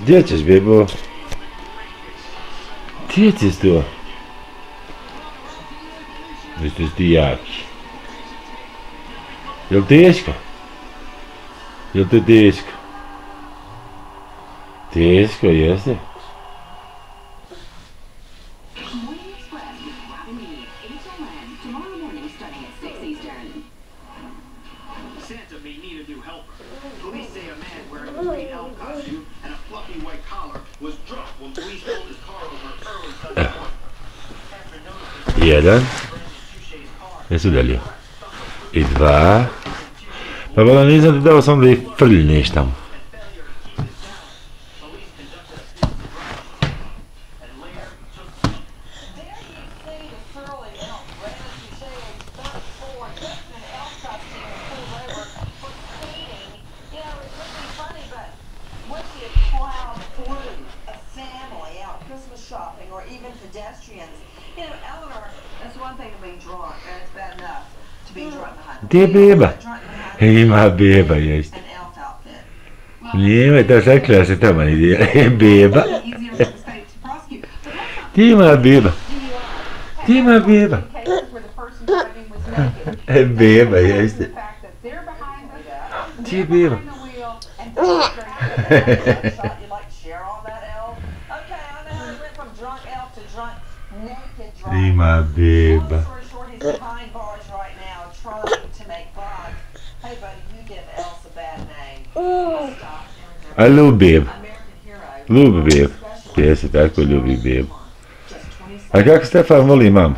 Gdje ćeš, bebo? Gdje ćeš to? Mislim ti jaki. Jel teško? Jel to teško? Teško, jeste? Jedan. Jesu udaljio. I dva. Pa bada nisam ti dao sam da ih frljneš tamo. Gdje je beba? Ima beba, jeste. Nije, to sakla se tamo ide. Beba. Gdje ima beba? Gdje ima beba? Beba, jeste. Gdje je beba? Ima beba. A ljubi bebu. Ljubi bebu. Jesi, tako ljubi bebu. A kako Stefan voli mamu?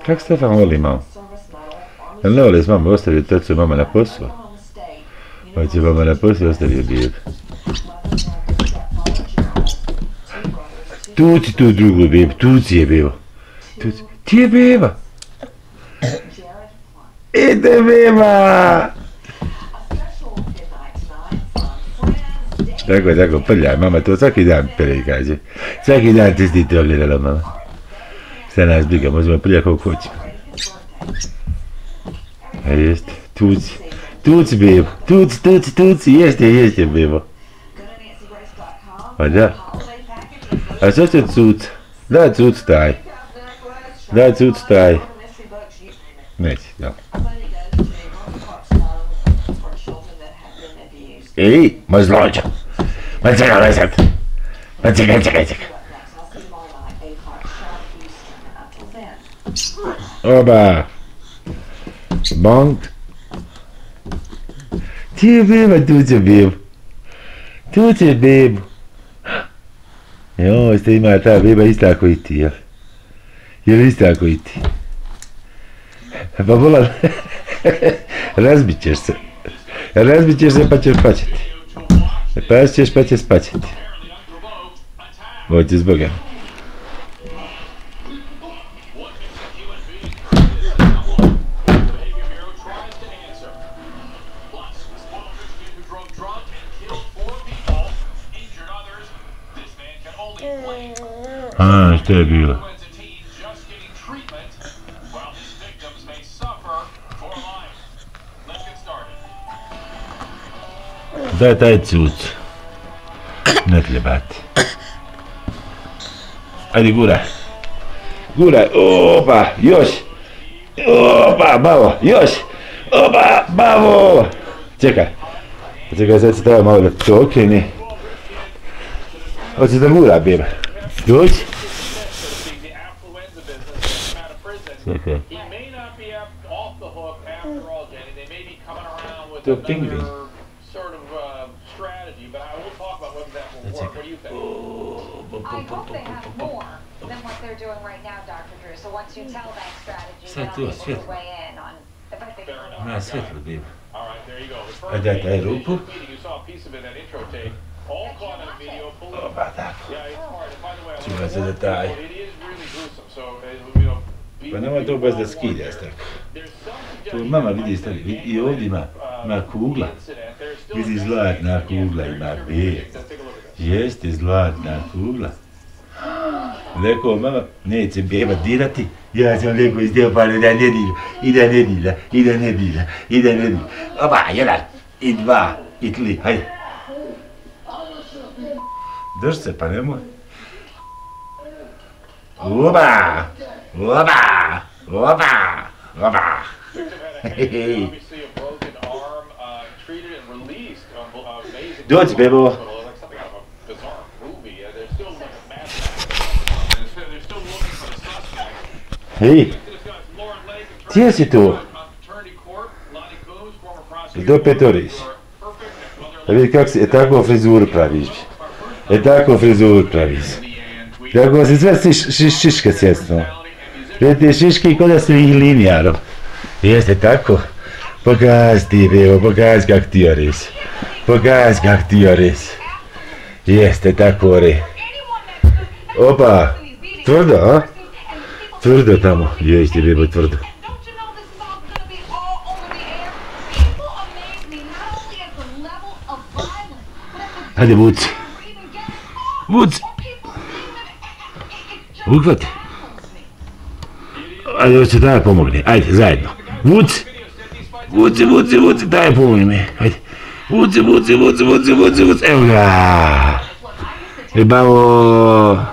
Kako Stefan voli mamu? Jel ne voli s mama ostavio tecu mama na poslu? Pa će mama na poslu ostavio bebu. Tuci tu drugu bebu, tuci je bebu. Ti je beba. Ide beba! Tako, prljaj, mama to svaki dan pere, kaže. Svaki dan ti si trolirala, mama. Šta nas briga, možemo prljati koliko hoćemo. A jeste, tuci bebo, tuci, jeste bebo. Pa da. A što će cuca? Daj cucu taj. Daj cucu taj. Neće, da. Ej, ma zlođa. Ma čekaj sad. Ma čekaj. Oba. Bonk. Ti je beba, tu će bebu. Joj, ste ima ta beba ista ako i ti, jel? Jel ista ako i ti? Pa vola, razbit ćeš se pa ćeš paćeti. Paćeš pa ćeš paćeti. Vođe zboga. A, što je bilo? Daj taj cuc. Ne trebati. Ajde, guraj, opa, još. Opa, bavo, još. Opa, bavo. Čekaj, sad se treba malo da to okreni. Hoće da gura, beba. Dođi. Čekaj. To je pingvin. I hope they have more than what they're doing right now, Dr. Drew. So once you tell that strategy, then I'll be able to weigh in on if I think it's Na svetlo, beba. All right, there you go. A daj taj ruku. You saw a piece of it in that intro tape. All caught on video. Opa, tako. Yeah, it's hard. And by the way, Čuva se da taj. it is really gruesome. So, you know, Pa nema to baš da skidjaš tako. Tu mama vidi stavi, i ovdje ima kugla. Vidi zlatna kugla, ima beba. Jeste zlatna kugla. Rekao, mama, neće beba dirati. Ja sam rekao iz Stefanu da ne dira. Oba, jedan, i dva, i tri, hajde. Drž se, pa nemoj. Oba! Oba! Oba! Oba! Dođi, bebo. Hej, gdje si tu? Do Petoris. A vidi kako si, tako frizuru praviš. Tako frizuru praviš. Tako si sve šiške sjestno. Vidite šiške kod da su ih linijarom. Jeste tako? Pokazi ti, bevo, pokazi kak ti oris. Pokazi kak ti oris. Jeste tako, re. Opa, tvrdo, a? Tvrdo tamo, jeste, bebo, tvrdo. Hajde, vuci. Vuci. Uhvati. Ajde, hoće da pomogne. Ajde, zajedno. Vuci. Vuci, vuci, vuci, daj pomogni mi. Ajde. Vuci, vuci, vuci, vuci, vuci, vuci. Evo ga. Bravo.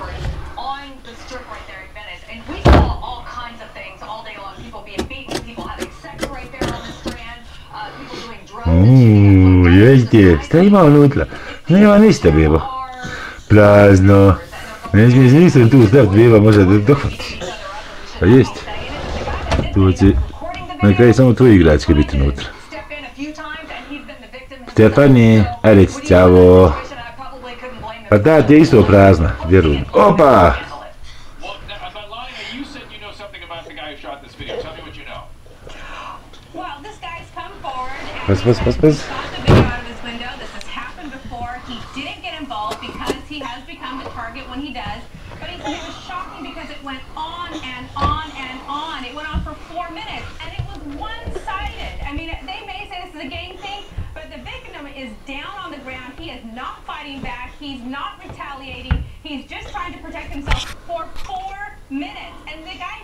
Jeste, šta ima unutra? Nema ništa, bebo. Prazno. Ne smiješ nisam tu staviti, beba, može da dohvati. Pa jeste. Tu će na kraju samo tvoji igračke biti unutra. Stefani, ajde reci ćavo. Pa da, ti je isto prazna, vjerujem. Opa! Pas. He's not retaliating. He's just trying to protect himself for 4 minutes. And the guy